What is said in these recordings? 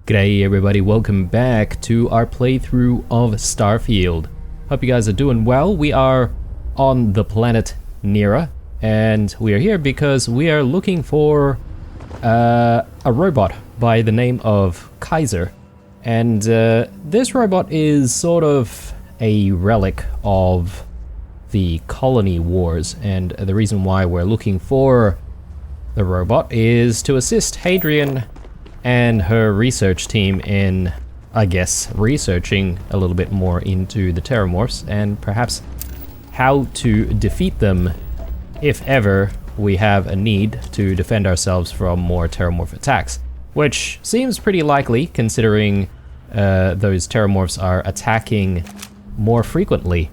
G'day everybody, welcome back to our playthrough of Starfield. Hope you guys are doing well. We are on the planet Nera, and we are here because we are looking for a robot by the name of Kaiser. And this robot is sort of a relic of the colony wars, and the reason why we're looking for the robot is to assist Hadrian and her research team in, I guess, researching a little bit more into the Terramorphs and perhaps how to defeat them if ever we have a need to defend ourselves from more Terramorph attacks, which seems pretty likely considering those Terramorphs are attacking more frequently.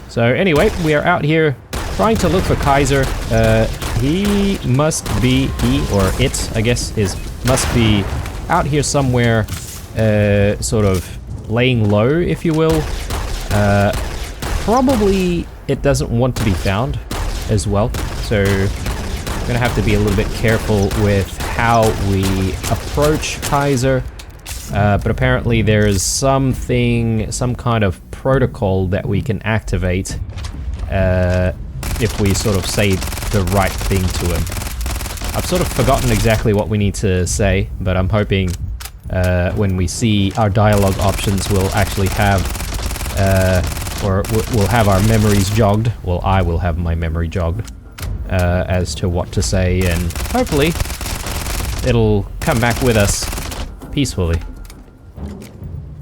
So anyway, we are out here trying to look for Kaiser. He or it, I guess, must be out here somewhere, sort of laying low, if you will. Probably it doesn't want to be found as well, so we're gonna have to be a little bit careful with how we approach Kaiser. But apparently there is some kind of protocol that we can activate if we sort of say the right thing to him. I've sort of forgotten exactly what we need to say, but I'm hoping when we see our dialogue options we'll actually have, or we'll have our memories jogged. Well, I will have my memory jogged as to what to say, and hopefully it'll come back with us peacefully.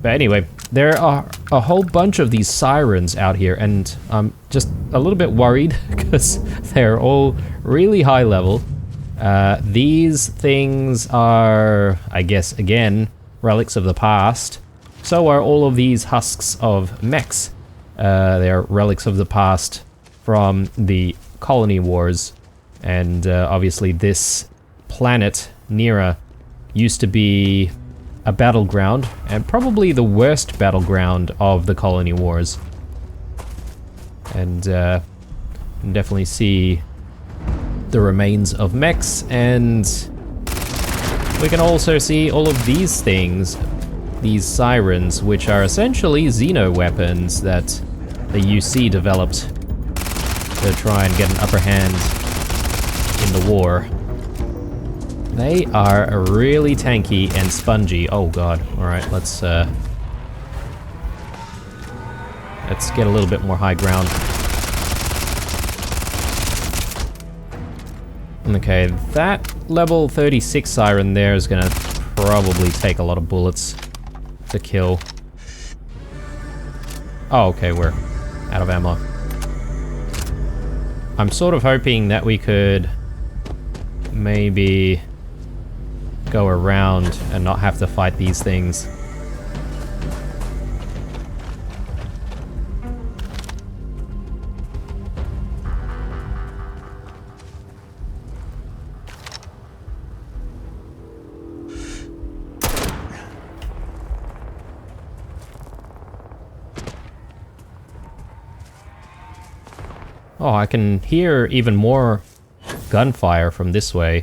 But anyway, there are a whole bunch of these sirens out here, and I'm just a little bit worried because they're all really high level. These things are, I guess, again, relics of the past. So are all of these husks of mechs. They're relics of the past from the colony wars. And obviously this planet, Nera, used to be a battleground, and probably the worst battleground of the colony wars. And you can definitely see the remains of mechs, and we can also see all of these things, these sirens, which are essentially xeno weapons that the UC developed to try and get an upper hand in the war. They are really tanky and spongy. Oh god. Alright, let's get a little bit more high ground. Okay, that level 36 siren there is gonna probably take a lot of bullets to kill. Oh, okay, we're out of ammo. I'm sort of hoping that we could maybe go around and not have to fight these things. Oh, I can hear even more gunfire from this way.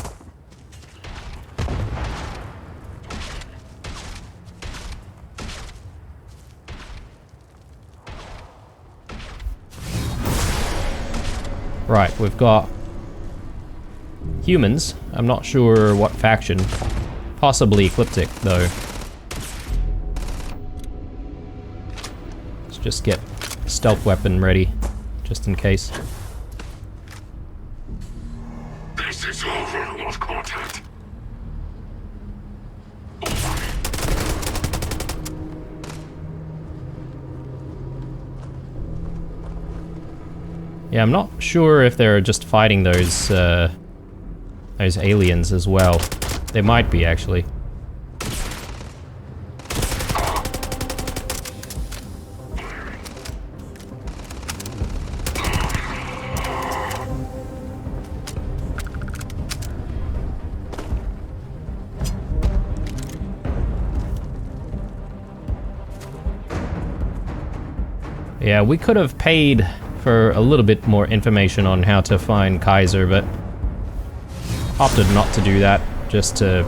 Right, we've got humans. I'm not sure what faction. Possibly Ecliptic, though. Let's just get a stealth weapon ready, just in case. This is over, lost contact. Yeah, I'm not sure if they're just fighting those aliens as well. They might be, actually. Yeah, we could have paid for a little bit more information on how to find Kaiser, but opted not to do that, just to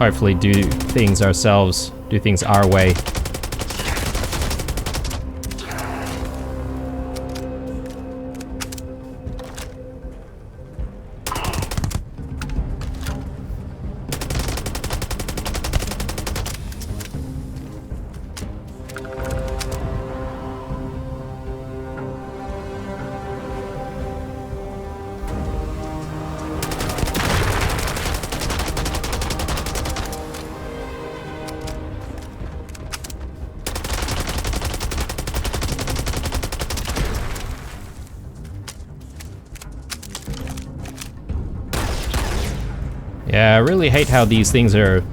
hopefully do things ourselves, do things our way. Yeah, I really hate how these things are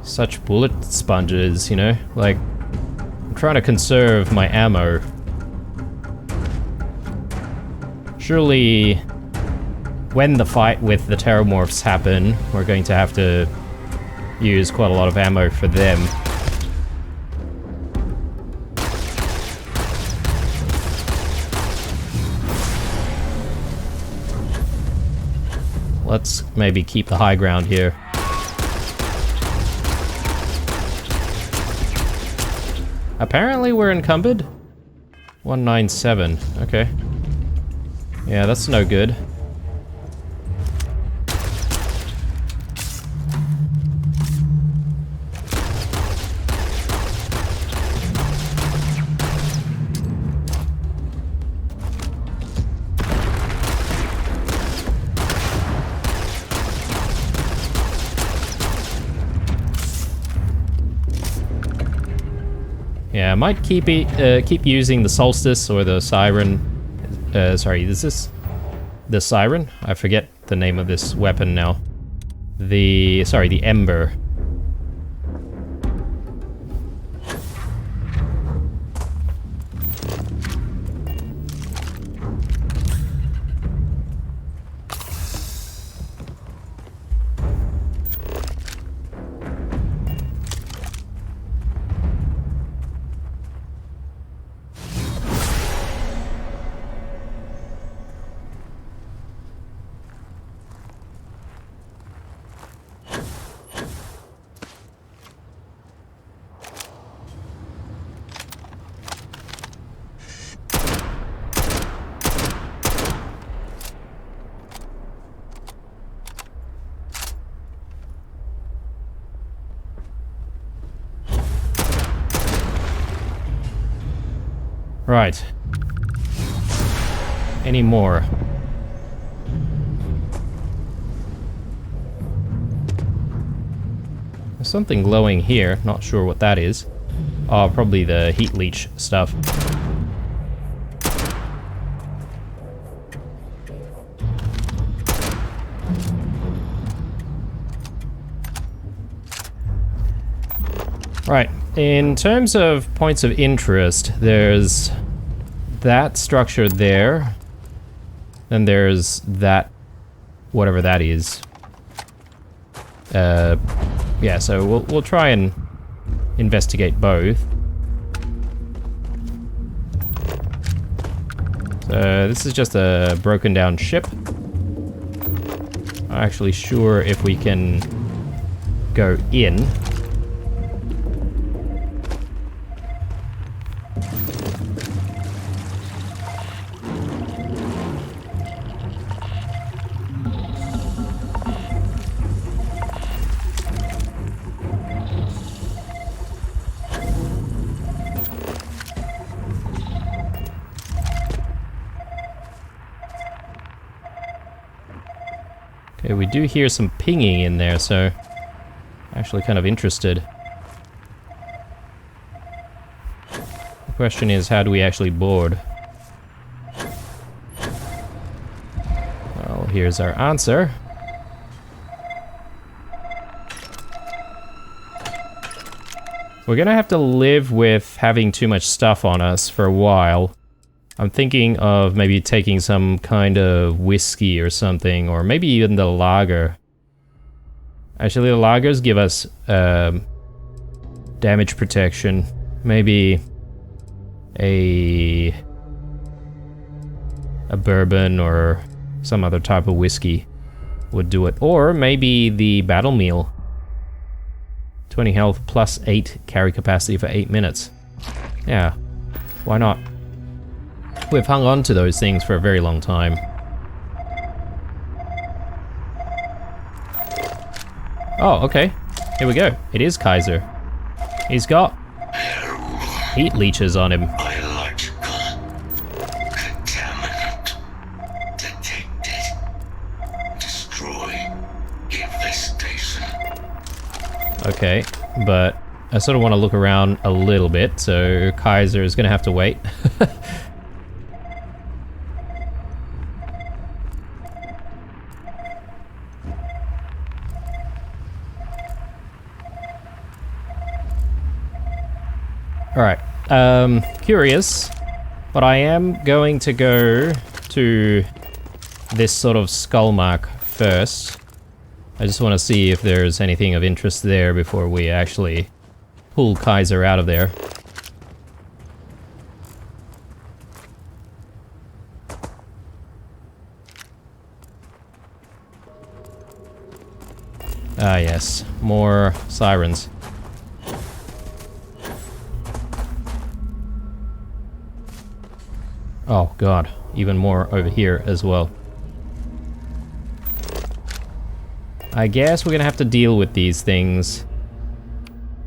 such bullet sponges, you know? Like, I'm trying to conserve my ammo. Surely, when the fight with the Terramorphs happen, we're going to have to use quite a lot of ammo for them. Let's maybe keep the high ground here. Apparently we're encumbered. 197, okay. Yeah, that's no good. Yeah, I might keep using the Solstice or the Siren. Sorry, is this the Siren? I forget the name of this weapon now. The Ember. Right. Any more? There's something glowing here, not sure what that is. Oh, probably the heat leech stuff. Right, in terms of points of interest, there's that structure there, then there's that, whatever that is. Yeah, so we'll try and investigate both. So this is just a broken down ship. I'm not actually sure if we can go in. Okay, we do hear some pinging in there, so I'm actually kind of interested. The question is, how do we actually board? Well, here's our answer. We're gonna have to live with having too much stuff on us for a while. I'm thinking of maybe taking some kind of whiskey or something, or maybe even the lager. Actually, the lagers give us damage protection. Maybe a bourbon or some other type of whiskey would do it. Or maybe the battle meal. 20 health plus 8 carry capacity for 8 minutes. Yeah, why not? We've hung on to those things for a very long time. Oh, okay. Here we go. It is Kaiser. He's got heat leeches on him. Biological contaminant detected. Destroy infestation. Okay, but I sort of want to look around a little bit, so Kaiser is going to have to wait. Alright, curious, but I am going to go to this sort of skull mark first. I just want to see if there's anything of interest there before we actually pull Kaiser out of there. Ah yes, more sirens. Oh god, even more over here as well. I guess we're gonna have to deal with these things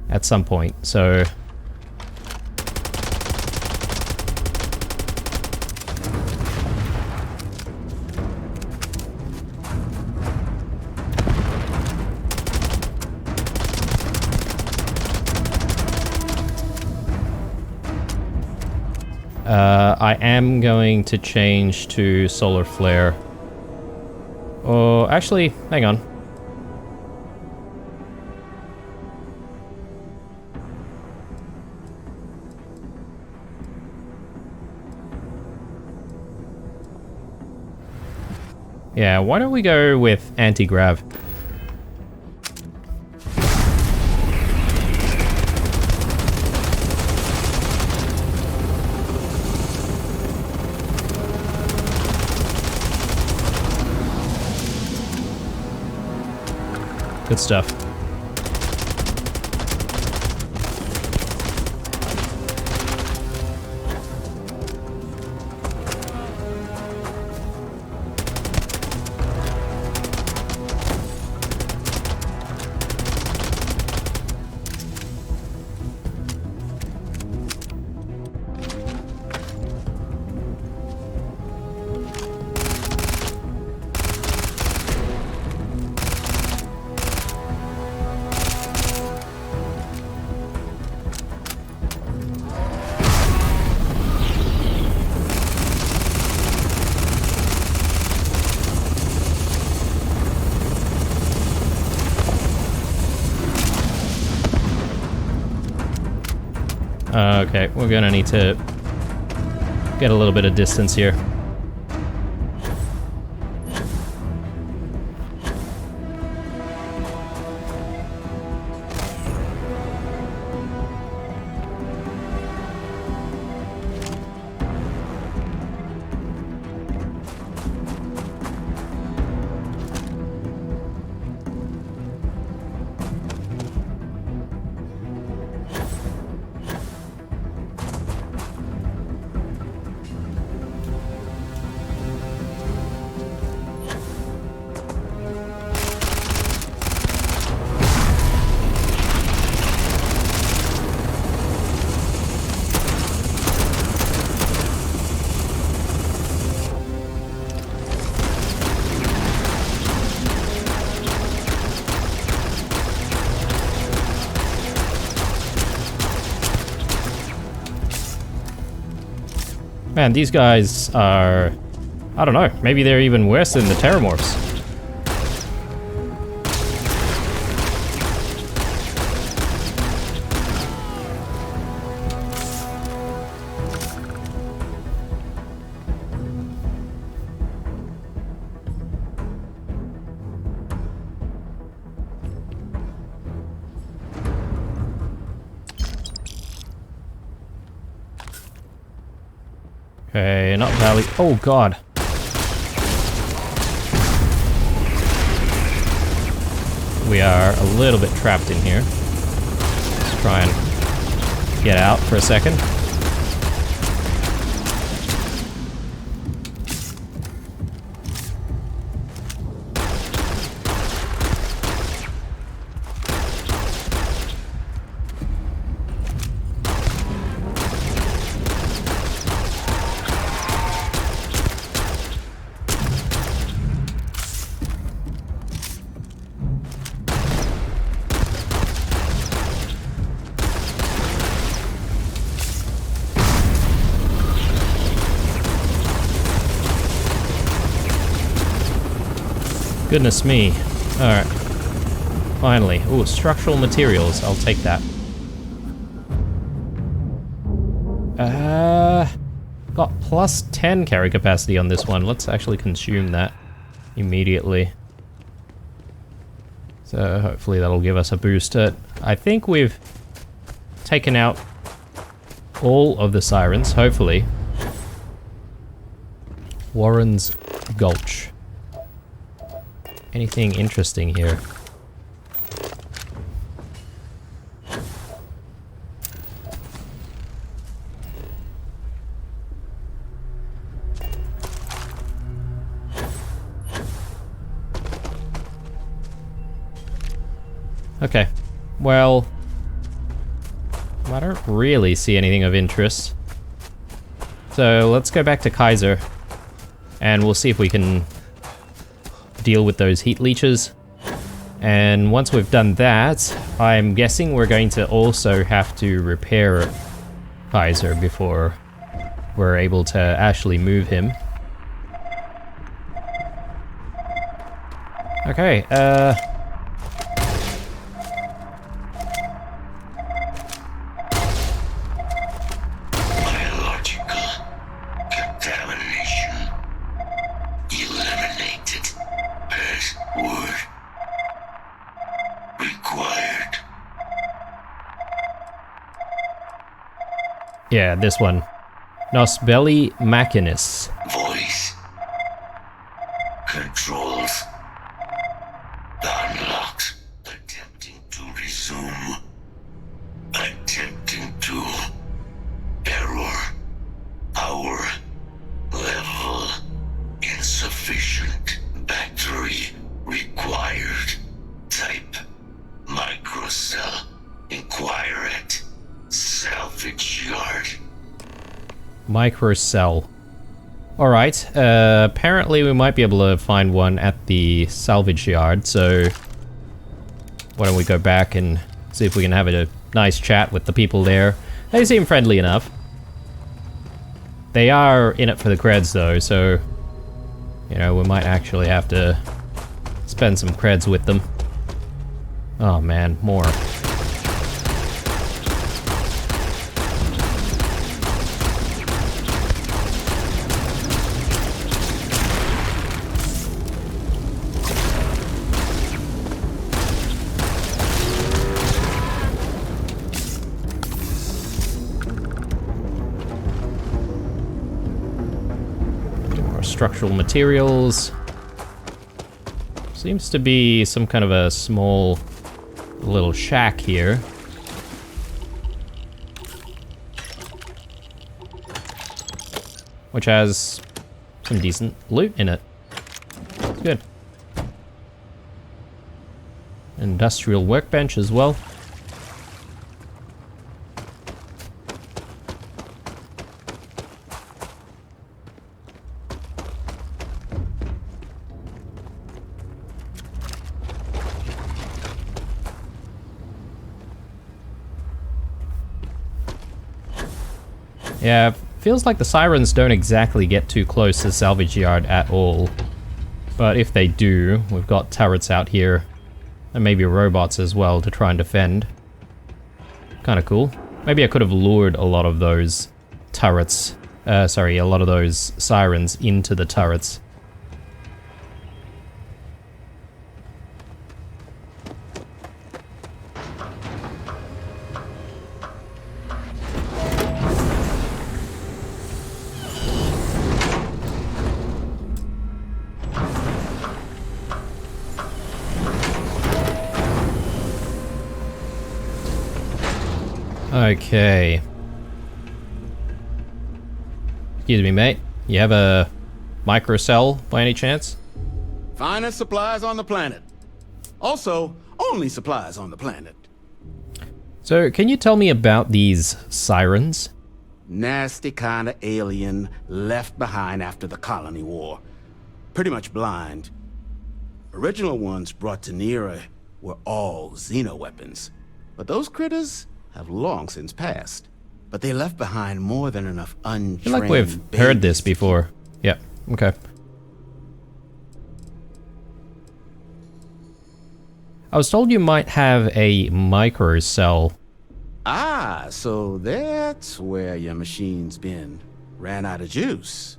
at some point, so... I am going to change to solar flare. Oh, actually, hang on. Yeah, why don't we go with anti-grav? Good stuff. Okay, we're gonna need to get a little bit of distance here. Man, these guys are... I don't know, maybe they're even worse than the Terramorphs. Okay, not Valley. Oh god. We are a little bit trapped in here. try and get out for a second. Goodness me. Alright. Finally. Ooh, structural materials. I'll take that. Got plus 10 carry capacity on this one. Let's actually consume that immediately. So hopefully that'll give us a boost. I think we've taken out all of the sirens, hopefully. Warren's Gulch. Anything interesting here? Okay, well, I don't really see anything of interest. So let's go back to Kaiser and we'll see if we can deal with those heat leeches. And once we've done that, I'm guessing we're going to also have to repair Kaiser before we're able to actually move him. Okay, yeah, this one. Nos belli machinis. Voice. Controls. Unlocked. Attempting to resume. Attempting to. Error. Power. Level. Insufficient. Battery. Required. Type. Microcell. Inquire at. Salvage yard. Microcell. Alright, apparently we might be able to find one at the salvage yard, so why don't we go back and see if we can have a nice chat with the people there. They seem friendly enough. They are in it for the creds though, so you know, we might actually have to spend some creds with them. Oh man, more. Structural materials. Seems to be some kind of a small little shack here. Which has some decent loot in it. It's good. Industrial workbench as well. Yeah, feels like the sirens don't exactly get too close to the salvage yard at all. But if they do, we've got turrets out here. And maybe robots as well to try and defend. Kinda cool. Maybe I could have lured a lot of those turrets, a lot of those sirens into the turrets. Okay. Excuse me, mate. You have a microcell by any chance? Finest supplies on the planet. Also, only supplies on the planet. So, can you tell me about these sirens? Nasty kind of alien left behind after the colony war. Pretty much blind. Original ones brought to Nera were all xeno-weapons. But those critters have long since passed. But they left behind more than enough untrained I feel like we've babies heard this to before. Yeah, okay. I was told you might have a microcell. Ah, so that's where your machine's been. Ran out of juice.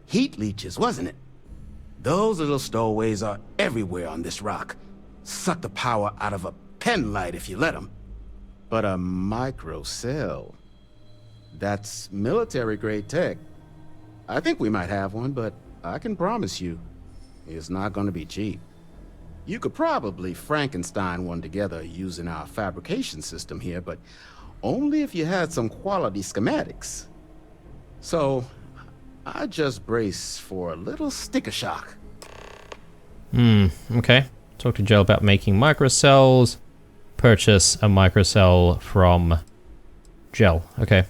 Heat leeches, wasn't it? Those little stowaways are everywhere on this rock. Suck the power out of a pen light if you let them. But a microcell, that's military-grade tech. I think we might have one, but I can promise you, it's not going to be cheap. You could probably Frankenstein one together using our fabrication system here, but only if you had some quality schematics. So, I just brace for a little sticker shock. Okay. Talk to Joe about making microcells. Purchase a microcell from Gel. Okay.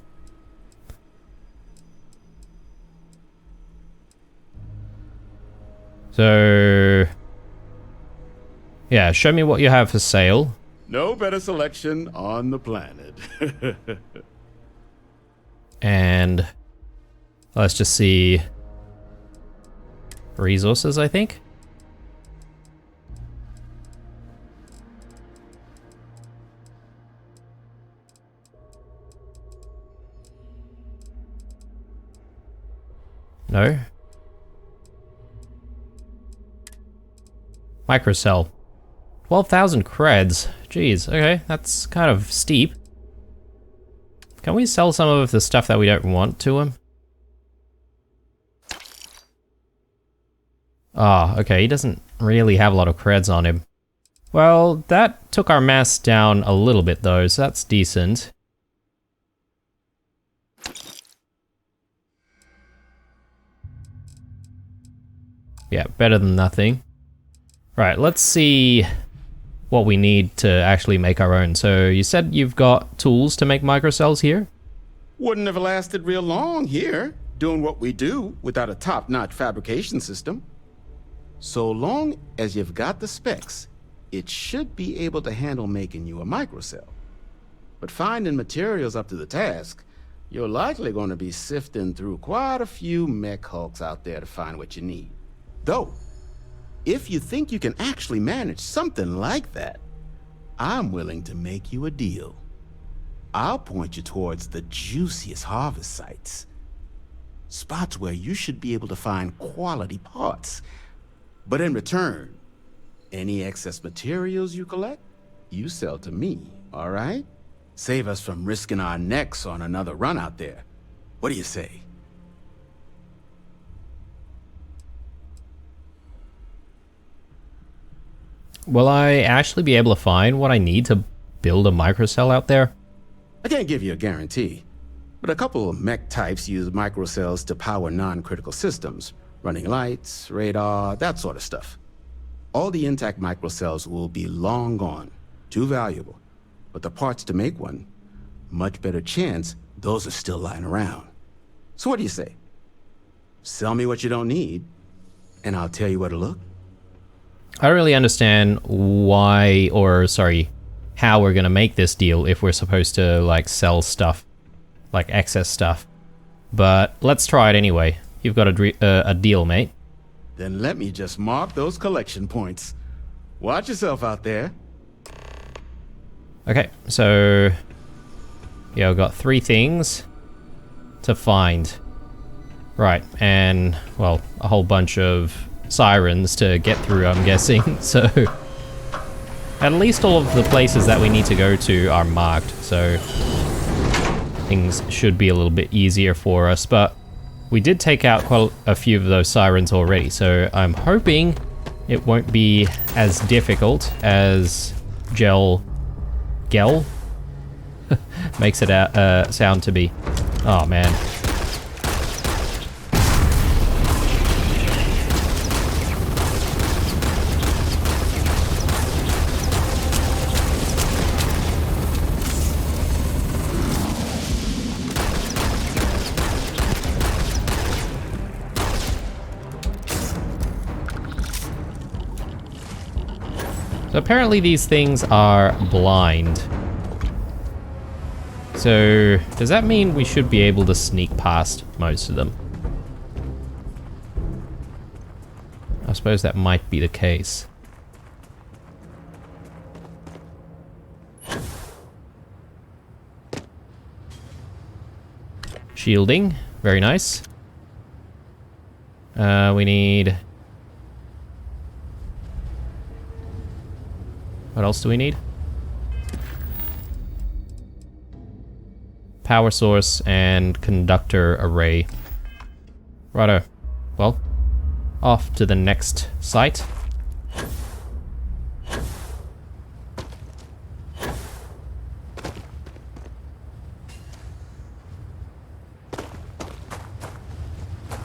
So... yeah, show me what you have for sale. No better selection on the planet. And... let's just see... resources, I think? No? Microcell. 12,000 creds. Jeez, okay, that's kind of steep. Can we sell some of the stuff that we don't want to him? Ah, okay, he doesn't really have a lot of creds on him. Well, that took our mass down a little bit though, so that's decent. Yeah, better than nothing. Right, let's see what we need to actually make our own. So you said you've got tools to make microcells here? Wouldn't have lasted real long here, doing what we do without a top-notch fabrication system. So long as you've got the specs, it should be able to handle making you a microcell. But finding materials up to the task, you're likely going to be sifting through quite a few mech hulks out there to find what you need. Though, if you think you can actually manage something like that, I'm willing to make you a deal. I'll point you towards the juiciest harvest sites. Spots where you should be able to find quality parts. But in return, any excess materials you collect, you sell to me, all right? Save us from risking our necks on another run out there. What do you say? Will I actually be able to find what I need to build a microcell out there? I can't give you a guarantee, but a couple of mech types use microcells to power non-critical systems, running lights, radar, that sort of stuff. All the intact microcells will be long gone, too valuable, but the parts to make one, much better chance those are still lying around. So what do you say? Sell me what you don't need, and I'll tell you where to look. I don't really understand why, or sorry, how we're gonna make this deal if we're supposed to like sell stuff, like excess stuff. But let's try it anyway. You've got a deal, mate. Then let me just mark those collection points. Watch yourself out there. Okay, so yeah, we've got 3 things to find. Right, and well, a whole bunch of sirens to get through, I'm guessing. So at least all of the places that we need to go to are marked, so things should be a little bit easier for us. But we did take out quite a few of those sirens already, so I'm hoping it won't be as difficult as Gel makes it sound to be. Oh man. So apparently these things are blind. So does that mean we should be able to sneak past most of them? I suppose that might be the case. Shielding, very nice. We need... What else do we need? Power source and conductor array. Righto. Well, off to the next site.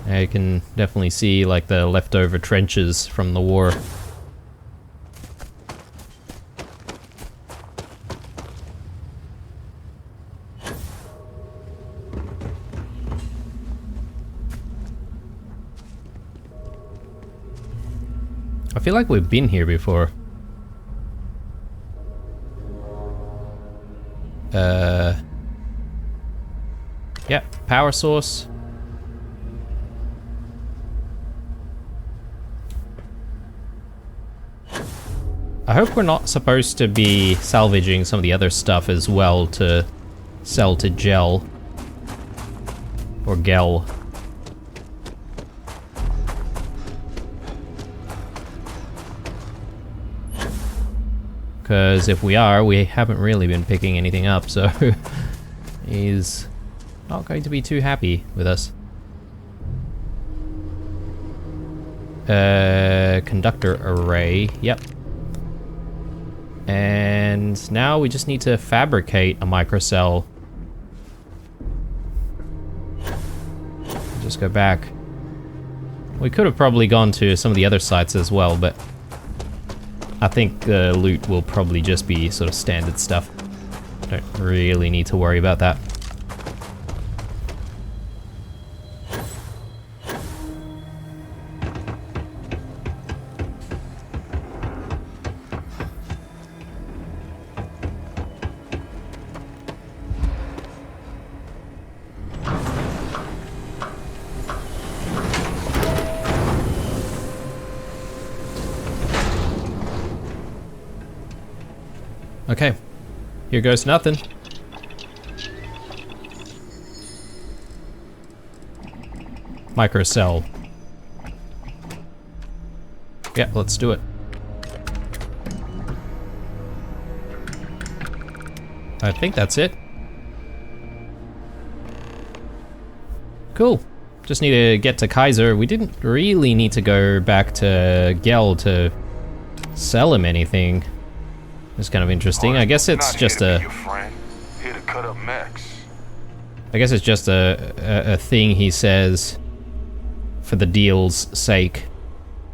You can definitely see like the leftover trenches from the war. I feel like we've been here before. Yeah, power source. I hope we're not supposed to be salvaging some of the other stuff as well to sell to Gel. Or Gel. Because if we are, we haven't really been picking anything up, so he's not going to be too happy with us. Conductor array, yep. And now we just need to fabricate a microcell. Just go back. We could have probably gone to some of the other sites as well, but I think the loot will probably just be sort of standard stuff. Don't really need to worry about that. Okay, here goes nothing. Microcell. Yeah, let's do it. I think that's it. Cool. Just need to get to Kaiser. We didn't really need to go back to Gel to sell him anything. It's kind of interesting. I guess it's just a... I guess it's just a thing he says for the deal's sake.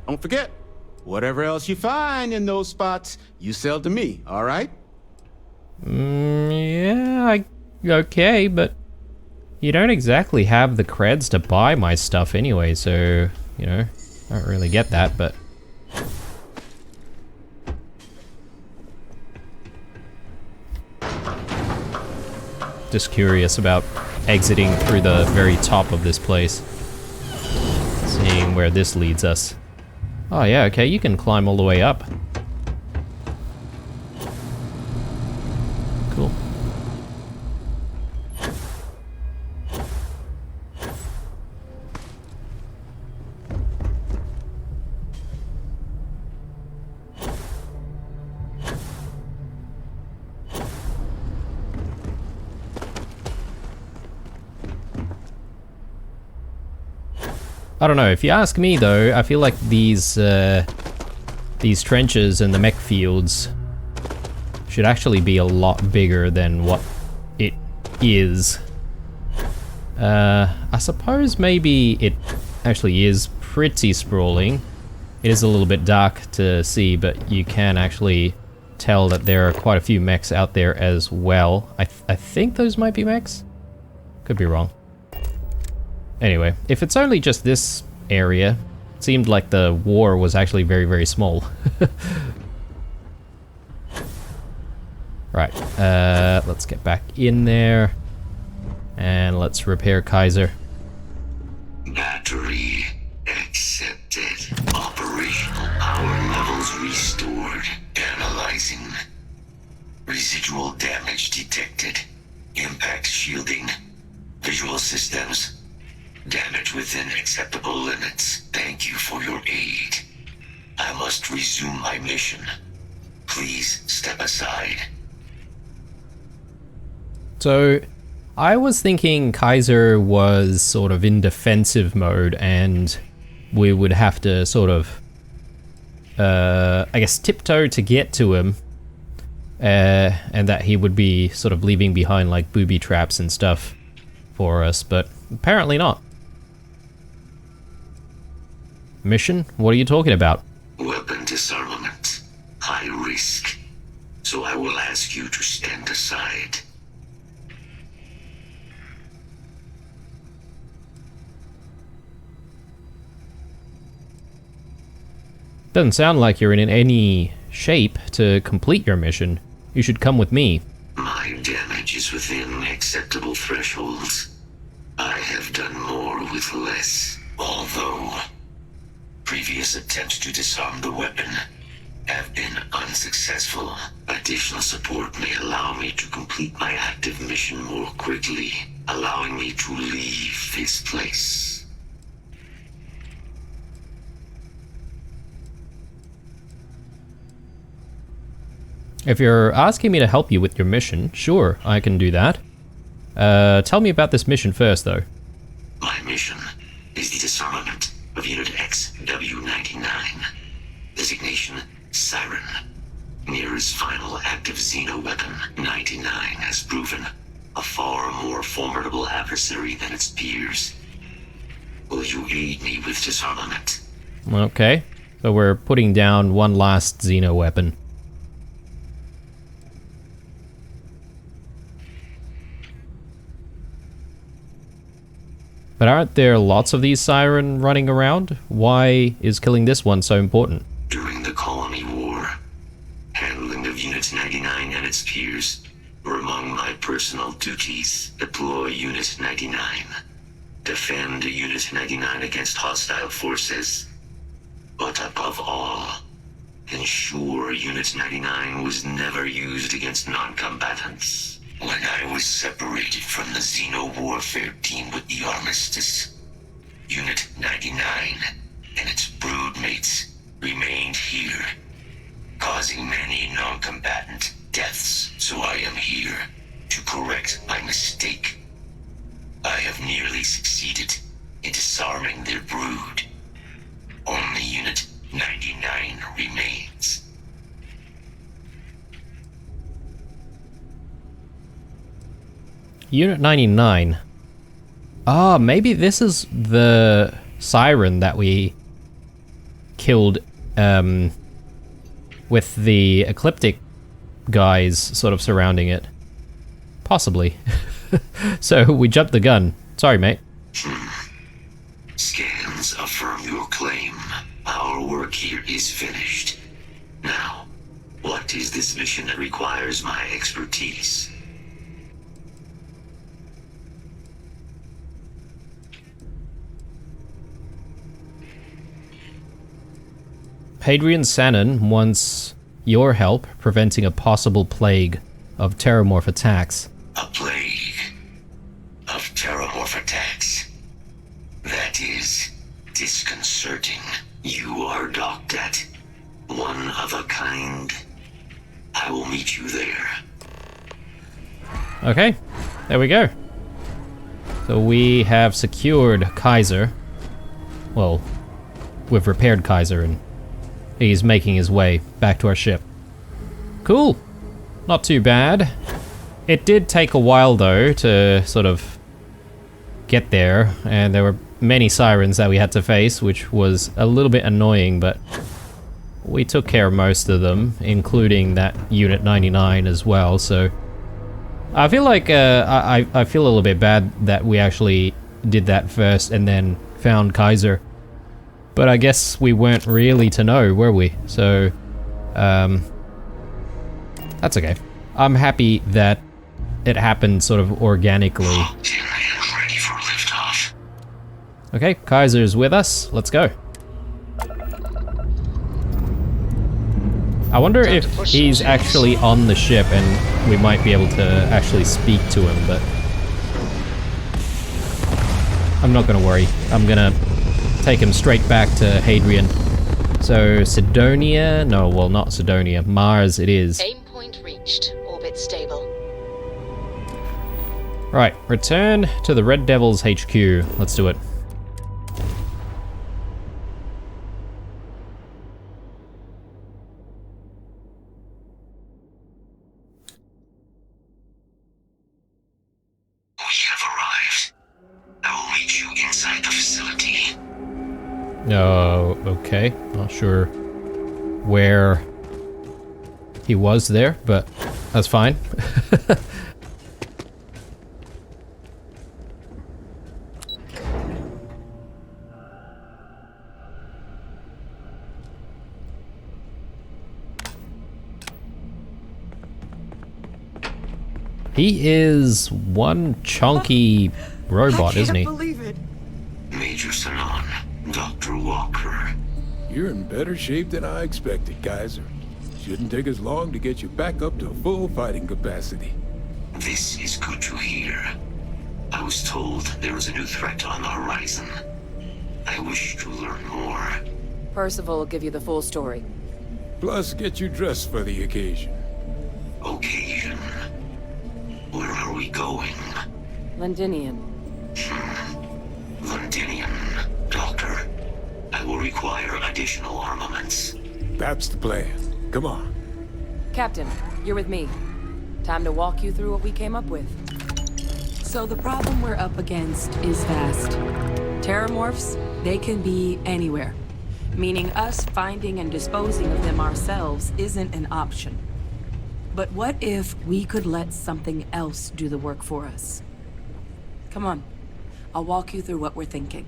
Don't forget, whatever else you find in those spots, you sell to me, all right? Yeah, okay, but you don't exactly have the creds to buy my stuff anyway, so, you know, I don't really get that, but... Just curious about exiting through the very top of this place. Seeing where this leads us. Oh yeah, okay, you can climb all the way up. Cool. I don't know, if you ask me though, I feel like these trenches and the mech fields should actually be a lot bigger than what is. I suppose maybe it actually is pretty sprawling. It is a little bit dark to see, but you can actually tell that there are quite a few mechs out there as well. I think those might be mechs? Could be wrong. Anyway, if it's only just this area, it seemed like the war was actually very, very small. Right, let's get back in there. And let's repair Kaiser. Battery accepted. Operational power levels restored. Analyzing. Residual damage detected. Impact shielding. Visual systems. Damage within acceptable limits. Thank you for your aid. I must resume my mission. Please step aside. So, I was thinking Kaiser was sort of in defensive mode and we would have to sort of, I guess, tiptoe to get to him. And that he would be sort of leaving behind like booby traps and stuff for us, but apparently not. Mission? What are you talking about? Weapon disarmament. High risk. So I will ask you to stand aside. Doesn't sound like you're in any shape to complete your mission. You should come with me. My damage is within acceptable thresholds. I have done more with less. Although, previous attempts to disarm the weapon have been unsuccessful. Additional support may allow me to complete my active mission more quickly, allowing me to leave this place. If you're asking me to help you with your mission, sure, I can do that. Tell me about this mission first, though. My mission is the disarmament of Unit XW-99. Designation, Siren. Nearest final active Xeno weapon, 99 has proven a far more formidable adversary than its peers. Will you aid me with disarmament? Okay, so we're putting down one last Xeno weapon. But aren't there lots of these Siren running around? Why is killing this one so important? During the Colony War, handling of Unit 99 and its peers were among my personal duties. Deploy Unit 99. Defend Unit 99 against hostile forces. But above all, ensure Unit 99 was never used against non-combatants. When I was separated from the Xeno Warfare team with the Armistice, Unit 99 and its broodmates remained here, causing many non-combatant deaths, so I am here to correct my mistake. I have nearly succeeded in disarming their brood. Only Unit 99 remains. Unit 99. Ah, maybe this is the Siren that we killed with the Ecliptic guys sort of surrounding it. Possibly. So we jumped the gun. Sorry, mate. Scans affirm your claim. Our work here is finished. Now, what is this mission that requires my expertise? Hadrian Sanon wants your help preventing a possible plague of terramorph attacks. A plague of terramorph attacks. That is disconcerting. You are docked at one of a kind. I will meet you there. Okay, there we go. So we have secured Kaiser. Well, we've repaired Kaiser and he's making his way back to our ship. Cool. Not too bad. It did take a while though to sort of get there, and there were many sirens that we had to face, which was a little bit annoying, but we took care of most of them, including that Unit 99 as well, so I feel like I feel a little bit bad that we actually did that first and then found Kaiser. But I guess we weren't really to know, were we? So, that's okay. I'm happy that it happened sort of organically. Ready for liftoff. Okay, Kaiser's with us. Let's go. I wonder if he's actually on the ship and we might be able to actually speak to him, but I'm not gonna worry. I'm gonna take him straight back to Hadrian. So, Sidonia? No, well, not Sidonia. Mars it is. Aim point reached. Orbit stable. Right, return to the Red Devils HQ. Let's do it. Oh, okay. Not sure where he was there, but that's fine. He is one chunky robot, isn't he? I can't believe it. Major Sanon, Dr. Walker. You're in better shape than I expected, Kaiser. Shouldn't take us long to get you back up to full fighting capacity. This is good to hear. I was told there was a new threat on the horizon. I wish to learn more. Percival will give you the full story. Plus, get you dressed for the occasion. Occasion? Where are we going? Londinium. Londinium. Doctor, I will require additional armaments. That's the plan. Come on. Captain, you're with me. Time to walk you through what we came up with. So the problem we're up against is vast. Terramorphs, they can be anywhere. Meaning us finding and disposing of them ourselves isn't an option. But what if we could let something else do the work for us? Come on. I'll walk you through what we're thinking.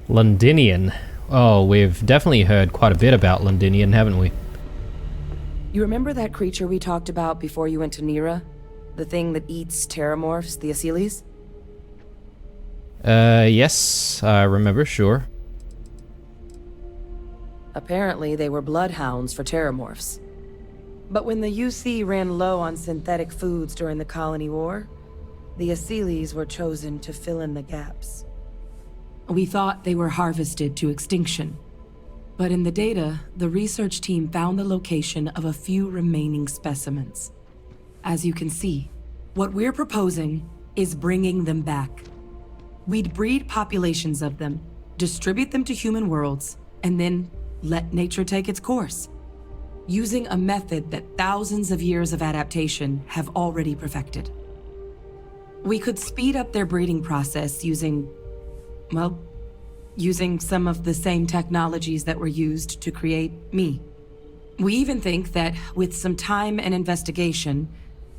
Londinian. Oh, we've definitely heard quite a bit about Londinian, haven't we? You remember that creature we talked about before you went to Nira? The thing that eats terramorphs, the Asyles? Yes, I remember, sure. Apparently, they were bloodhounds for terramorphs. But when the UC ran low on synthetic foods during the Colony War, the Asyles were chosen to fill in the gaps. We thought they were harvested to extinction. But in the data, the research team found the location of a few remaining specimens. As you can see, what we're proposing is bringing them back. We'd breed populations of them, distribute them to human worlds, and then let nature take its course. Using a method that thousands of years of adaptation have already perfected. We could speed up their breeding process using some of the same technologies that were used to create me. We even think that with some time and investigation,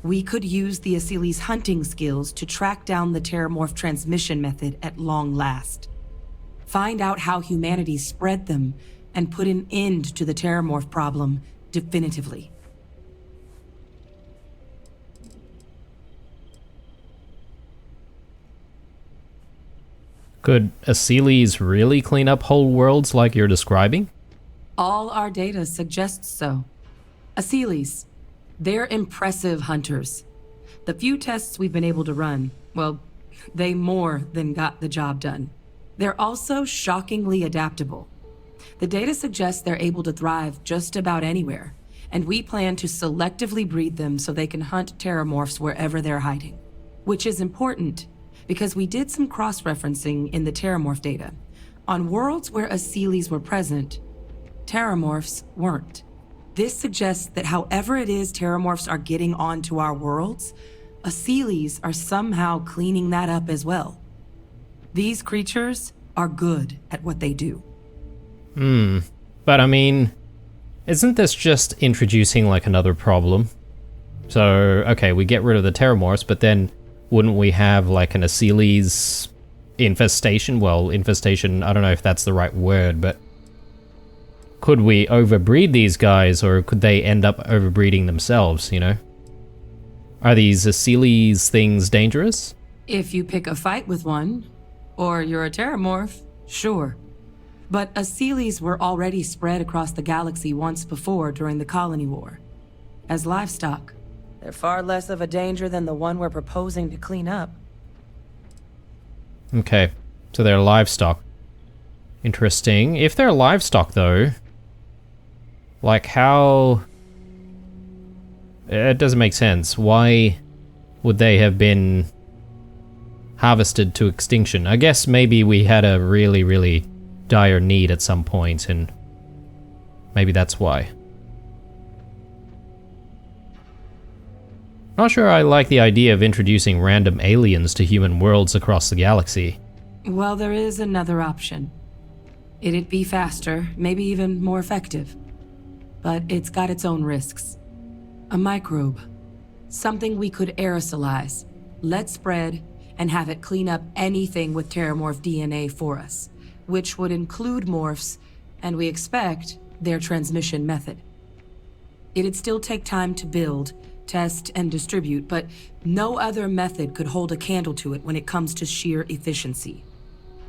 we could use the Asyles' hunting skills to track down the terramorph transmission method at long last. Find out how humanity spread them and put an end to the terramorph problem definitively. Could Asyles really clean up whole worlds like you're describing? All our data suggests so. Asyles, they're impressive hunters. The few tests we've been able to run, well, they more than got the job done. They're also shockingly adaptable. The data suggests they're able to thrive just about anywhere, and we plan to selectively breed them so they can hunt terramorphs wherever they're hiding. Which is important, because we did some cross-referencing in the terramorph data. On worlds where Asyles were present, terramorphs weren't. This suggests that however it is Terramorphs are getting onto our worlds, Asylees are somehow cleaning that up as well. These creatures are good at what they do. But I mean, isn't this just introducing like another problem? So, okay, we get rid of the Terramorphs, but then wouldn't we have like an Asylees infestation? Well, infestation, I don't know if that's the right word, but could we overbreed these guys, or could they end up overbreeding themselves, you know? Are these Asylees things dangerous? If you pick a fight with one, or you're a Terramorph, sure. But Asylees were already spread across the galaxy once before during the Colony War. As livestock. They're far less of a danger than the one we're proposing to clean up. Okay, so they're livestock. Interesting. If they're livestock, though, like how... It doesn't make sense. Why would they have been harvested to extinction? I guess maybe we had a really, really dire need at some point, and maybe that's why. Not sure I like the idea of introducing random aliens to human worlds across the galaxy. Well, there is another option. It'd be faster, maybe even more effective. But it's got its own risks. A microbe. Something we could aerosolize, let spread, and have it clean up anything with Terramorph DNA for us, which would include morphs, and we expect their transmission method. It'd still take time to build, test, and distribute, but no other method could hold a candle to it when it comes to sheer efficiency.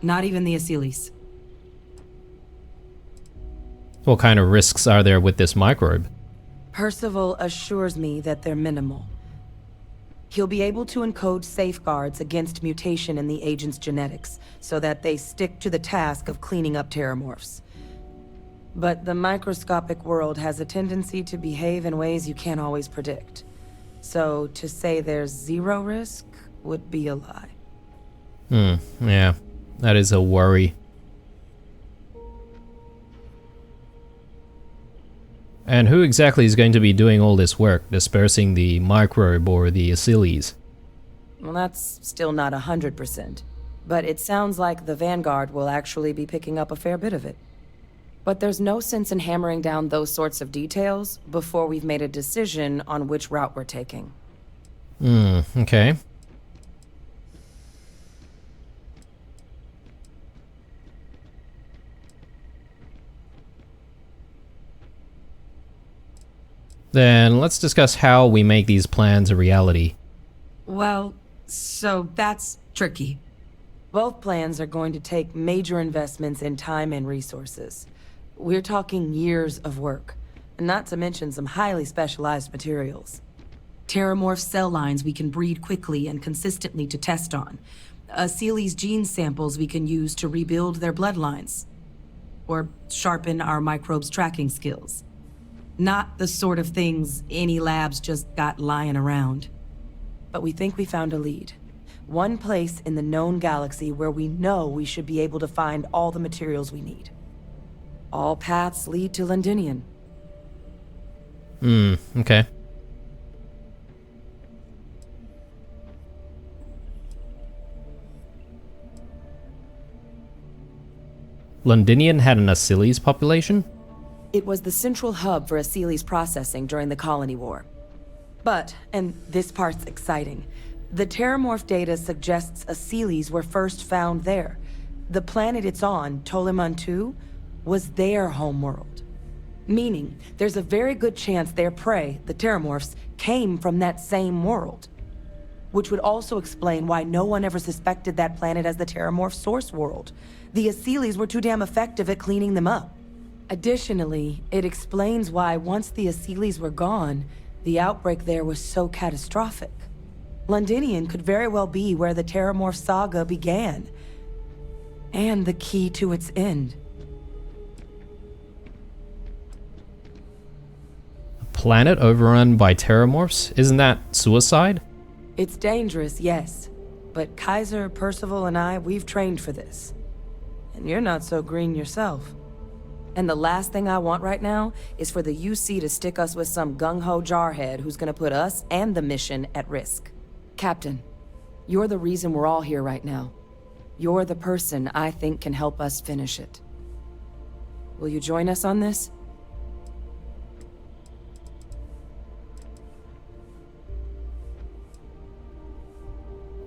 Not even the Asylees. What kind of risks are there with this microbe? Percival assures me that they're minimal. He'll be able to encode safeguards against mutation in the agent's genetics, so that they stick to the task of cleaning up Terramorphs. But the microscopic world has a tendency to behave in ways you can't always predict. So to say there's zero risk would be a lie. Yeah, that is a worry. And who exactly is going to be doing all this work, dispersing the microbe or the Asylees? Well, that's still not 100%. But it sounds like the Vanguard will actually be picking up a fair bit of it. But there's no sense in hammering down those sorts of details before we've made a decision on which route we're taking. Okay. Then let's discuss how we make these plans a reality. Well, so that's tricky. Both plans are going to take major investments in time and resources. We're talking years of work, not to mention some highly specialized materials. Terramorph cell lines we can breed quickly and consistently to test on. Asylees gene samples we can use to rebuild their bloodlines. Or sharpen our microbes' tracking skills. Not the sort of things any labs just got lying around. But we think we found a lead. One place in the known galaxy where we know we should be able to find all the materials we need. All paths lead to Londinian. Okay. Londinian had an Asylees population? It was the central hub for Asylees processing during the Colony War. But, and this part's exciting, the Terramorph data suggests Asylees were first found there. The planet it's on, Toliman 2, was their homeworld. Meaning, there's a very good chance their prey, the Terramorphs, came from that same world. Which would also explain why no one ever suspected that planet as the Terramorph source world. The Asylees were too damn effective at cleaning them up. Additionally, it explains why once the Asylees were gone, the outbreak there was so catastrophic. Londinian could very well be where the Terramorph saga began. And the key to its end. A planet overrun by Terramorphs? Isn't that suicide? It's dangerous, yes. But Kaiser, Percival, and I, we've trained for this. And you're not so green yourself. And the last thing I want right now is for the UC to stick us with some gung-ho jarhead who's gonna put us and the mission at risk. Captain, you're the reason we're all here right now. You're the person I think can help us finish it. Will you join us on this?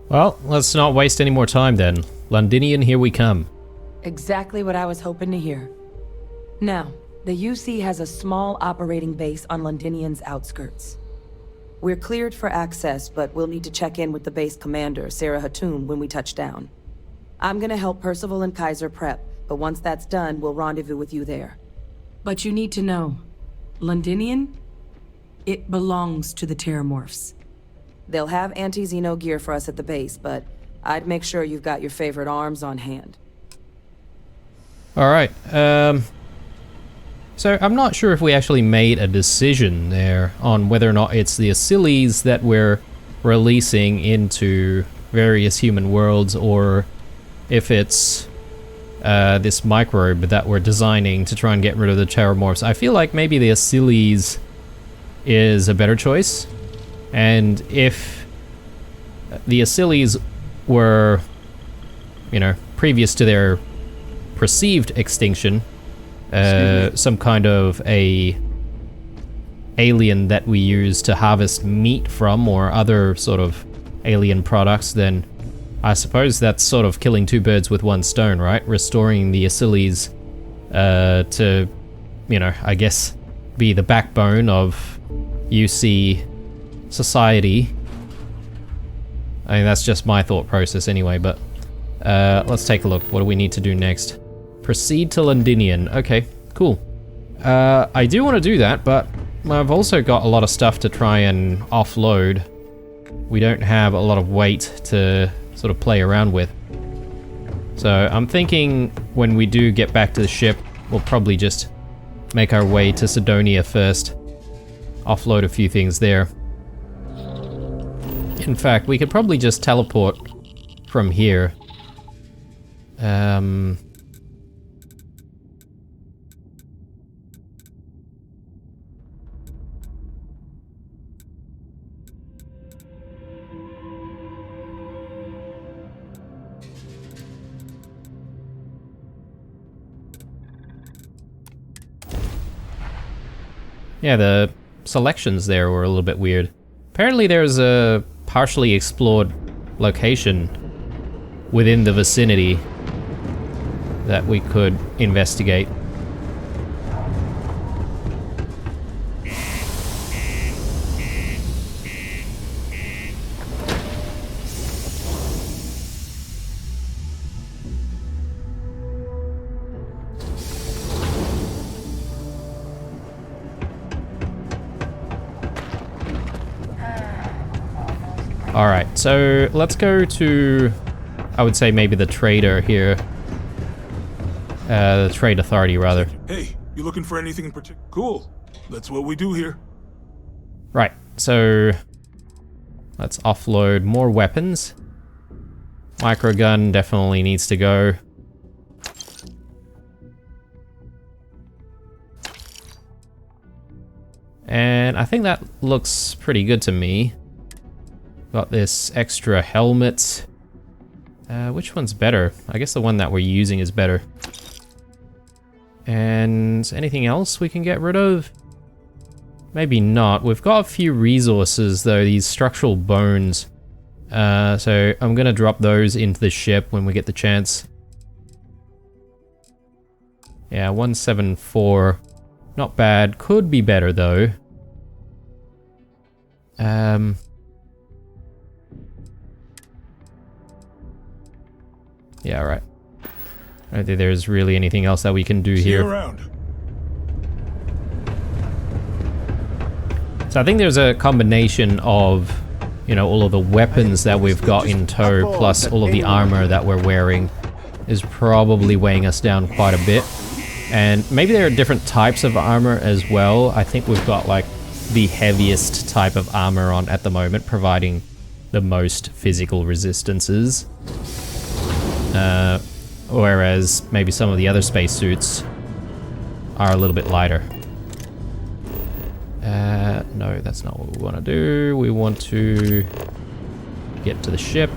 Well, let's not waste any more time then. Londinian, here we come. Exactly what I was hoping to hear. Now, the UC has a small operating base on Londinian's outskirts. We're cleared for access, but we'll need to check in with the base commander, Sarah Hatoum, when we touch down. I'm gonna help Percival and Kaiser prep, but once that's done, we'll rendezvous with you there. But you need to know, Londinian, it belongs to the Terramorphs. They'll have anti-Xeno gear for us at the base, but I'd make sure you've got your favorite arms on hand. Alright, so I'm not sure if we actually made a decision there on whether or not it's the Asylees that we're releasing into various human worlds, or if it's this microbe that we're designing to try and get rid of the Terramorphs. I feel like maybe the Asylees is a better choice, and if the Asylees were, you know, previous to their perceived extinction, some kind of a alien that we use to harvest meat from, or other sort of alien products, then I suppose that's sort of killing two birds with one stone, right? Restoring the Asylees to, you know, I guess be the backbone of UC society. I mean, that's just my thought process anyway, but let's take a look. What do we need to do next? Proceed to Londinian. Okay, cool. I do want to do that, but I've also got a lot of stuff to try and offload. We don't have a lot of weight to sort of play around with. So I'm thinking when we do get back to the ship, we'll probably just make our way to Sidonia first. Offload a few things there. In fact, we could probably just teleport from here. Yeah, the selections there were a little bit weird. Apparently there's a partially explored location within the vicinity that we could investigate. Alright, so let's go to, I would say maybe the trader here. The trade authority, rather. Hey, you looking for anything in particular? Cool. That's what we do here. Right, so let's offload more weapons. Microgun definitely needs to go. And I think that looks pretty good to me. Got this extra helmet. Which one's better? I guess the one that we're using is better. And anything else we can get rid of? Maybe not. We've got a few resources though, these structural bones. So I'm gonna drop those into the ship when we get the chance. Yeah, 174. Not bad. Could be better though. Yeah, right. I don't think there's really anything else that we can do here. Around. So I think there's a combination of, you know, all of the weapons that we've got in tow, plus all of the armor that we're wearing, is probably weighing us down quite a bit. And maybe there are different types of armor as well. I think we've got like the heaviest type of armor on at the moment, providing the most physical resistances. Whereas maybe some of the other spacesuits are a little bit lighter. No, that's not what we want to do. We want to get to the ship.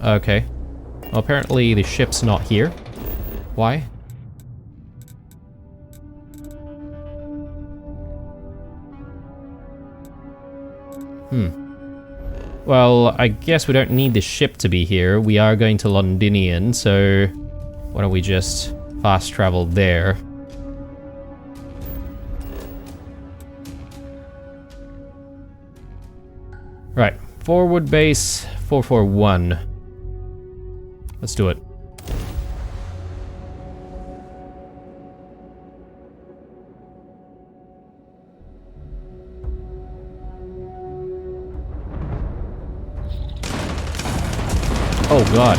Okay. Well, apparently the ship's not here. Why? Well, I guess we don't need the ship to be here. We are going to Londinian, so why don't we just fast travel there? Right, forward base 441. Let's do it. Oh god.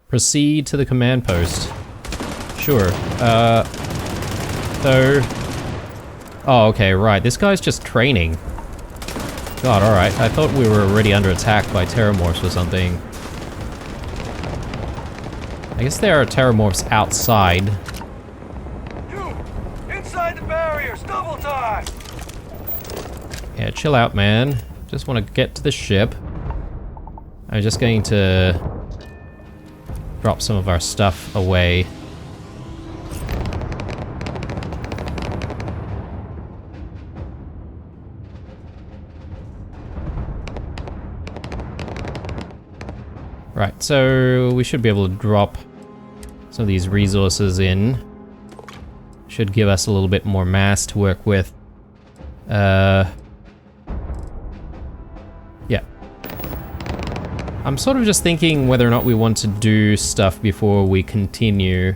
Proceed to the command post. Sure. So... Oh, okay, right. This guy's just training. God, alright. I thought we were already under attack by terramorphs or something. I guess there are terramorphs outside. You! Inside the barriers! Double time! Yeah, chill out, man. Just want to get to the ship. I'm just going to drop some of our stuff away. Right, so we should be able to drop some of these resources in. Should give us a little bit more mass to work with. Yeah. I'm sort of just thinking whether or not we want to do stuff before we continue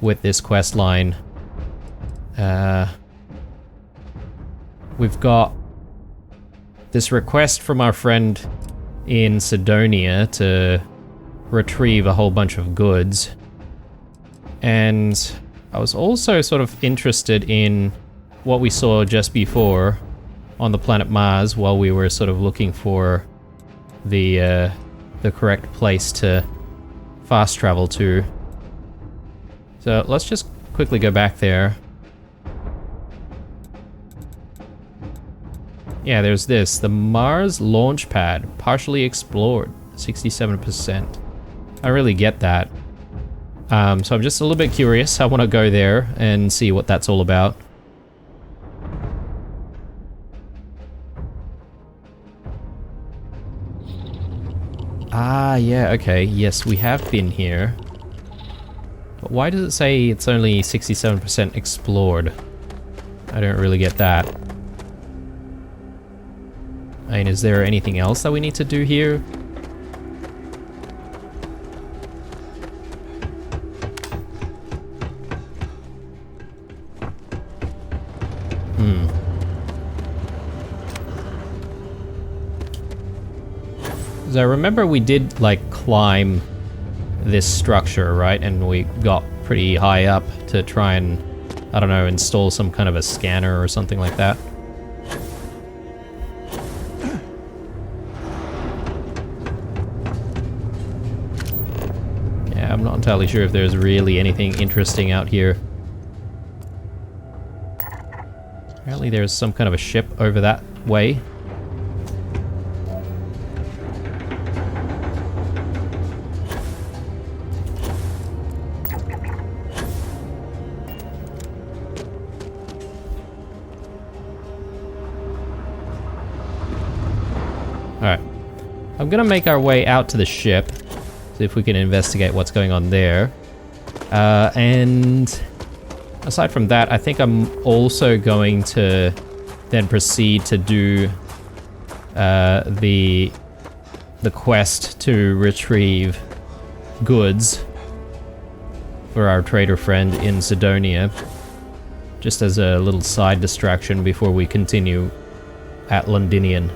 with this quest line. We've got this request from our friend in Sidonia to retrieve a whole bunch of goods. And I was also sort of interested in what we saw just before on the planet Mars while we were sort of looking for the correct place to fast travel to. So let's just quickly go back there. Yeah, there's this. The Mars launch pad, partially explored, 67%. I really get that. So I'm just a little bit curious. I want to go there and see what that's all about. Ah, yeah, okay. Yes, we have been here. But why does it say it's only 67% explored? I don't really get that. I mean, is there anything else that we need to do here? Because I remember we did, like, climb this structure, right? And we got pretty high up to try and, I don't know, install some kind of a scanner or something like that. Yeah, I'm not entirely sure if there's really anything interesting out here. Apparently there's some kind of a ship over that way. Alright. I'm gonna make our way out to the ship, see if we can investigate what's going on there. And aside from that, I think I'm also going to then proceed to do the quest to retrieve goods for our trader friend in Sidonia, just as a little side distraction before we continue at Londinian.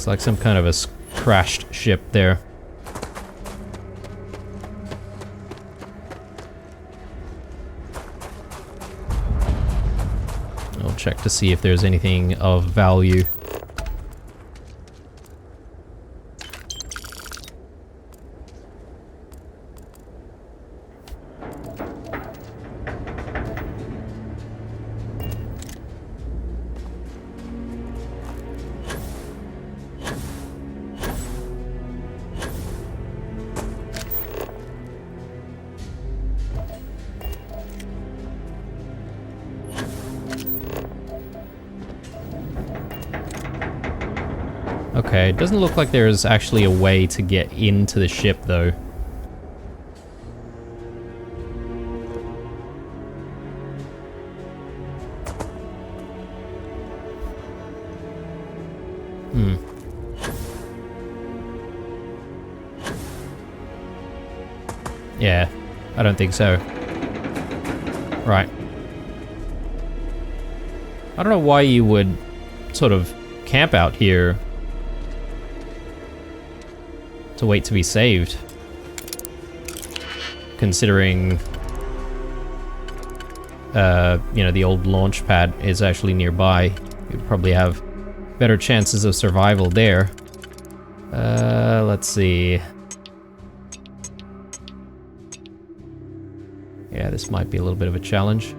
like some kind of a crashed ship there. I'll check to see if there's anything of value. Okay, it doesn't look like there's actually a way to get into the ship, though. Yeah, I don't think so. Right. I don't know why you would sort of camp out here to wait to be saved. Considering, you know, the old launch pad is actually nearby. You'd probably have better chances of survival there. Let's see. Yeah, this might be a little bit of a challenge.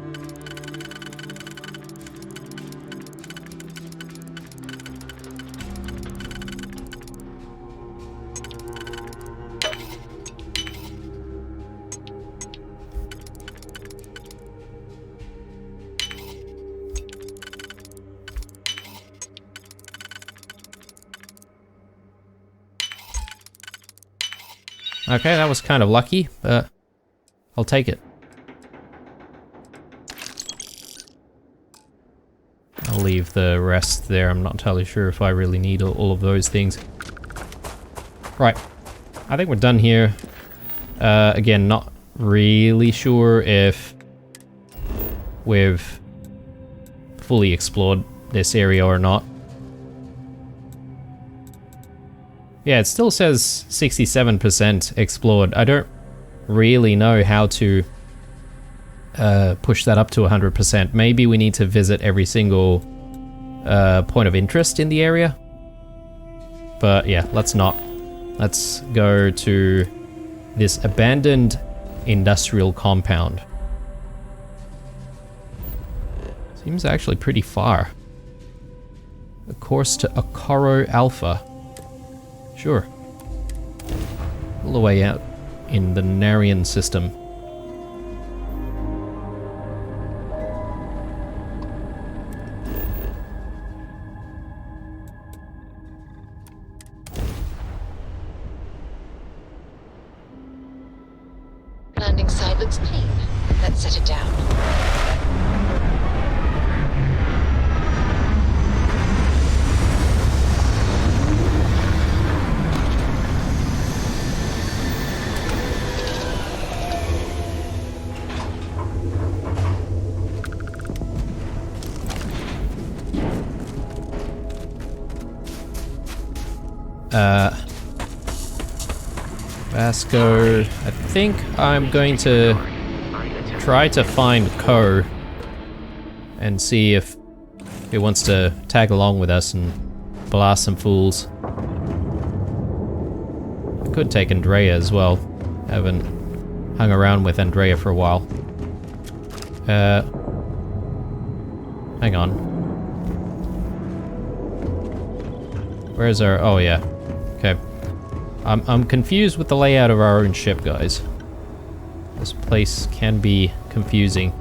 Okay, that was kind of lucky, but I'll take it. I'll leave the rest there. I'm not entirely sure if I really need all of those things. Right. I think we're done here. Again, not really sure if we've fully explored this area or not. Yeah, it still says 67% explored. I don't really know how to push that up to 100%. Maybe we need to visit every single point of interest in the area. But yeah, let's not. Let's go to this abandoned industrial compound. Seems actually pretty far. A course to Okoro Alpha. Sure. All the way out in the Narian system. Landing site looks clean. Let's set it down. Vasco, I think I'm going to try to find Ko and see if he wants to tag along with us and blast some fools. I could take Andrea as well. Haven't hung around with Andrea for a while. Hang on. Where's our... oh yeah. Okay. I'm confused with the layout of our own ship, guys. This place can be confusing.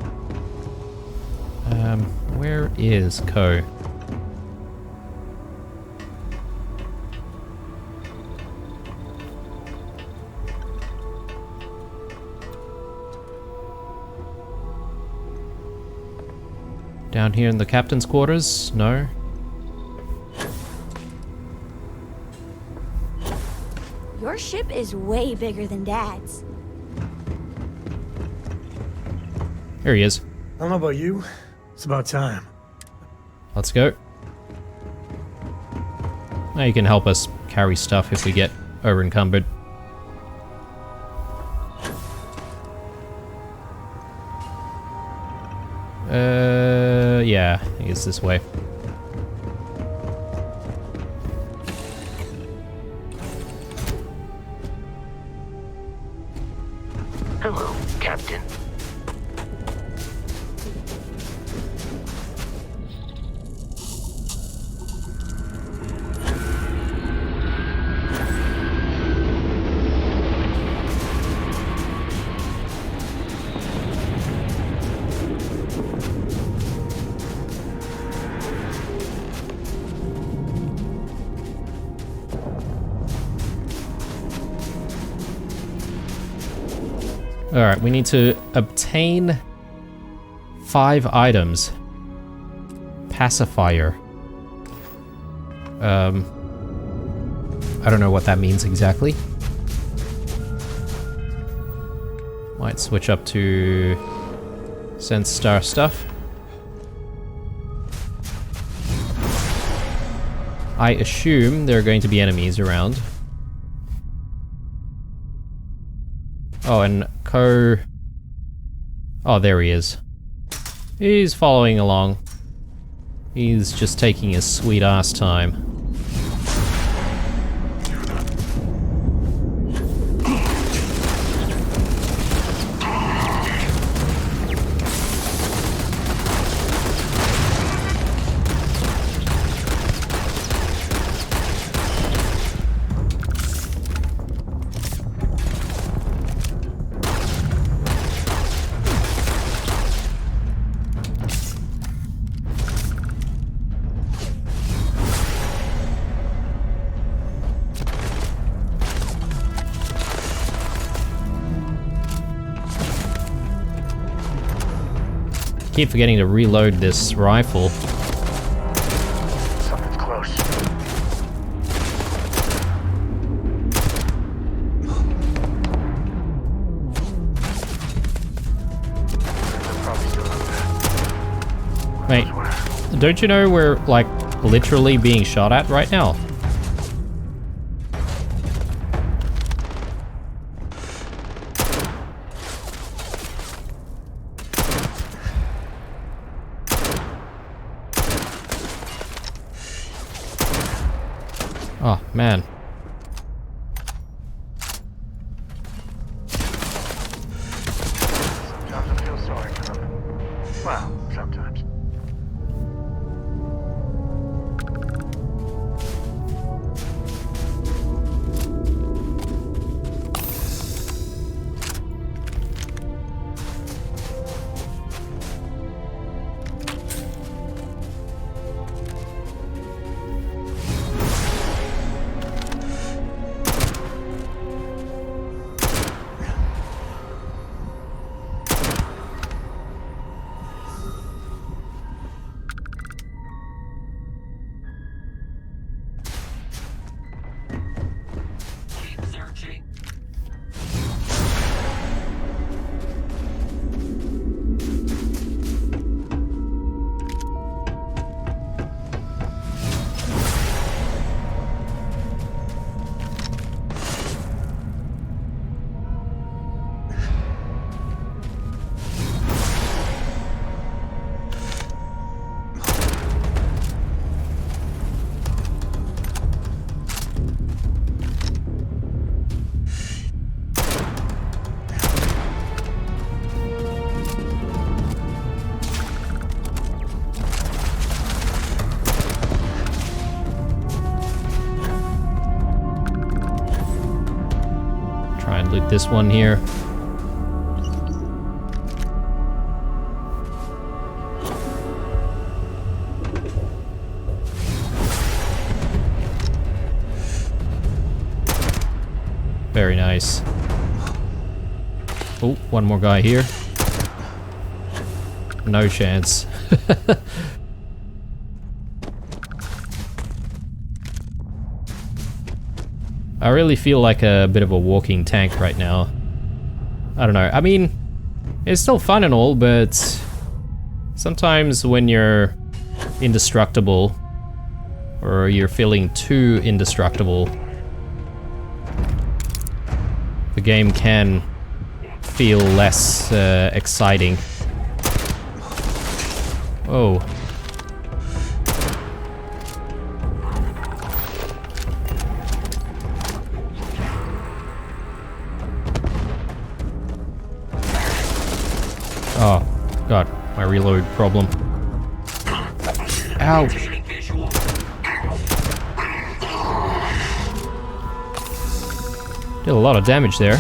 Where is Ko? Down here in the captain's quarters? No. Your ship is way bigger than Dad's. Here he is. I don't know about you. It's about time. Let's go. Now you can help us carry stuff if we get over-encumbered. Yeah, I think it's this way. Hello, Captain. Alright, we need to obtain 5 items. Pacifier. I don't know what that means exactly. Might switch up to Sense Star stuff. I assume there are going to be enemies around. Oh, and Oh, there he is. He's following along. He's just taking his sweet ass time. Keep forgetting to reload this rifle. Something's close. Probably still up there. Mate, don't you know we're, like, literally being shot at right now? Oh, man. Sometimes I feel sorry for them. Well, sometimes. Try and loot this one here. Very nice. Oh, one more guy here. No chance. I really feel like a bit of a walking tank right now. I don't know. I mean, it's still fun and all, but sometimes when you're indestructible, or you're feeling too indestructible, the game can feel less exciting. Oh. Oh, God, my reload problem. Ow! Did a lot of damage there.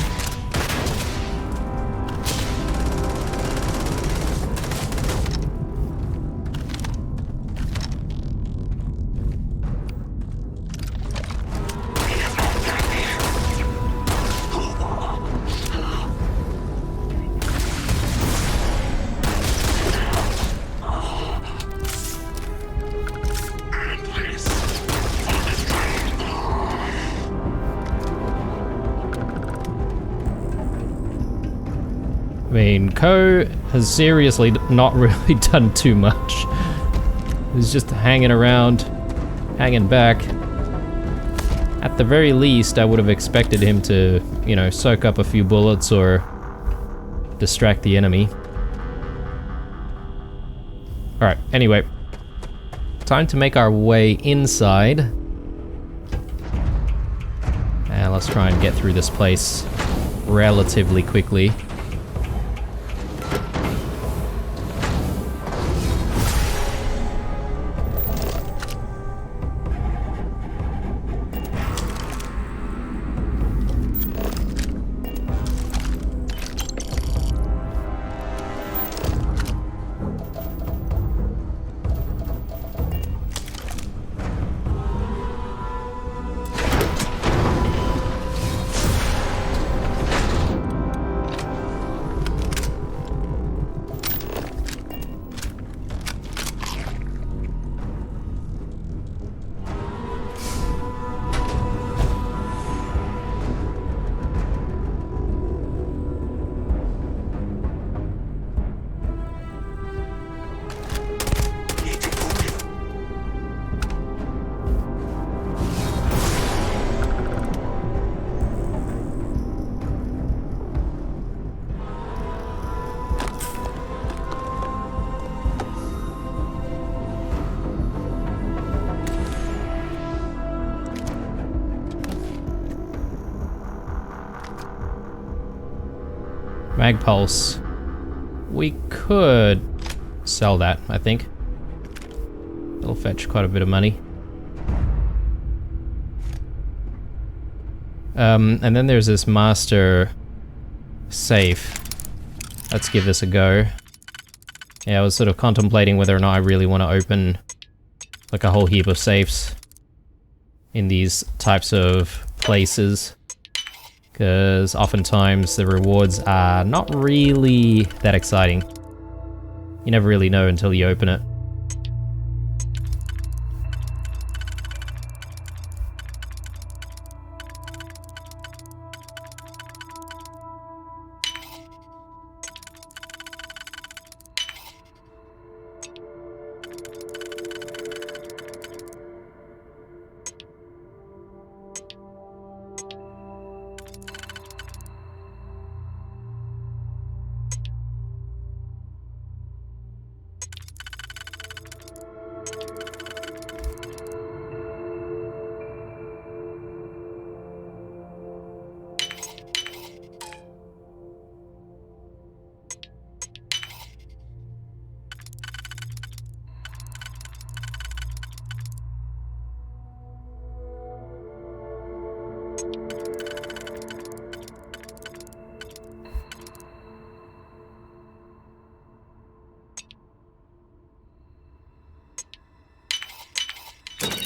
I mean, Ko has seriously not really done too much. He's just hanging around, hanging back. At the very least, I would have expected him to, you know, soak up a few bullets or distract the enemy. Alright, anyway. Time to make our way inside. And let's try and get through this place relatively quickly. Mag Pulse. We could sell that, I think. It'll fetch quite a bit of money. And then there's this master safe. Let's give this a go. Yeah, I was sort of contemplating whether or not I really want to open like a whole heap of safes in these types of places, because oftentimes the rewards are not really that exciting. You never really know until you open it.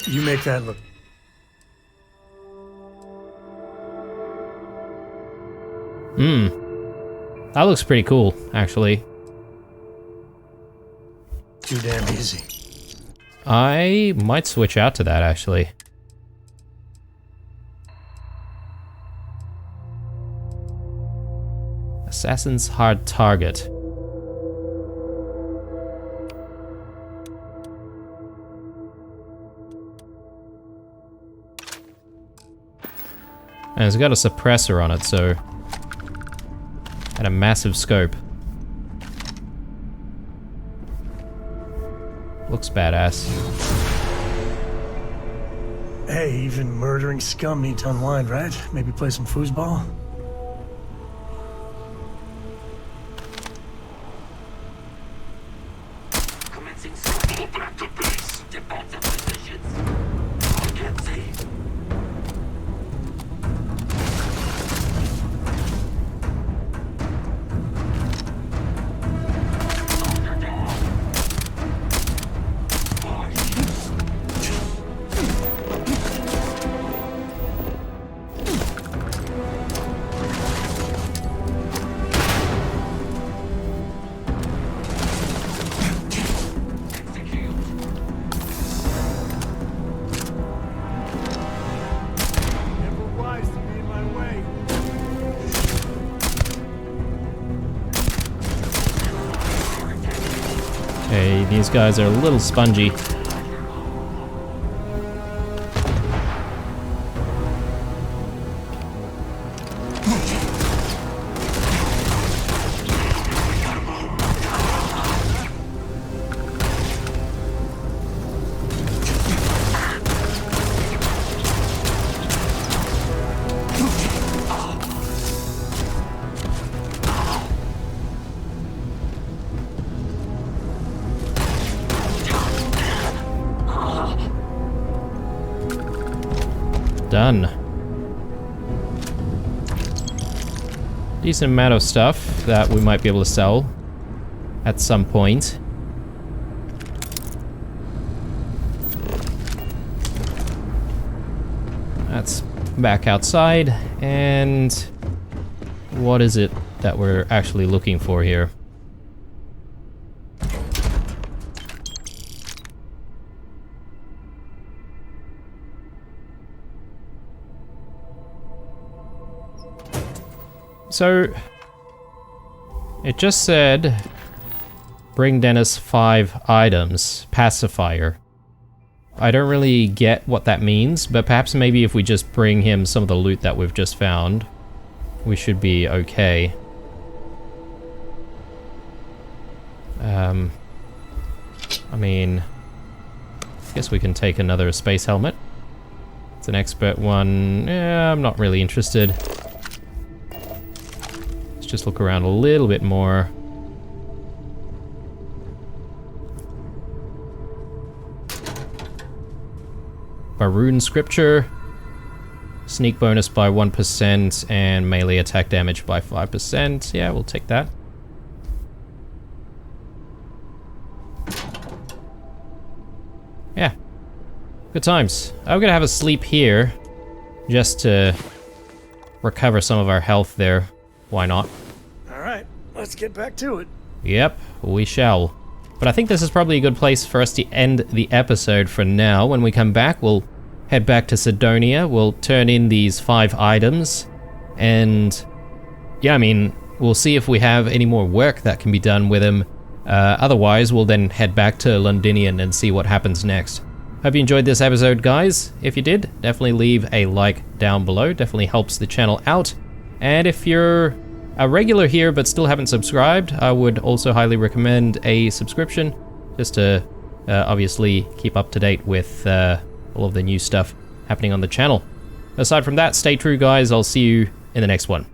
You make that look... That looks pretty cool, actually. too damn easy. I might switch out to that, actually. Assassin's hard target. And it's got a suppressor on it, so... And a massive scope. Looks badass. Hey, even murdering scum need to unwind, right? Maybe play some foosball? Commencing circle back to base. Defensive positions. Target safe. Never wise to be in my way. Okay, these guys are a little spongy. Done. Decent amount of stuff that we might be able to sell at some point. That's back outside, and what is it that we're actually looking for here? So, it just said, bring Dennis 5 items, pacifier. I don't really get what that means, but perhaps maybe if we just bring him some of the loot that we've just found, we should be okay. I mean, I guess we can take another space helmet. It's an expert one. Yeah, I'm not really interested. Just look around a little bit more. Rune scripture. Sneak bonus by 1% and melee attack damage by 5%. Yeah, we'll take that. Yeah. Good times. I'm gonna have a sleep here just to recover some of our health there. Why not? Alright, let's get back to it. Yep, we shall. But I think this is probably a good place for us to end the episode for now. When we come back, we'll head back to Sidonia, we'll turn in these 5 items, and yeah, I mean, we'll see if we have any more work that can be done with them. Otherwise, we'll then head back to Londinian and see what happens next. Hope you enjoyed this episode, guys. If you did, definitely leave a like down below. Definitely helps the channel out. And if you're a regular here but still haven't subscribed, I would also highly recommend a subscription, just to obviously keep up to date with all of the new stuff happening on the channel. Aside from that, stay true, guys. I'll see you in the next one.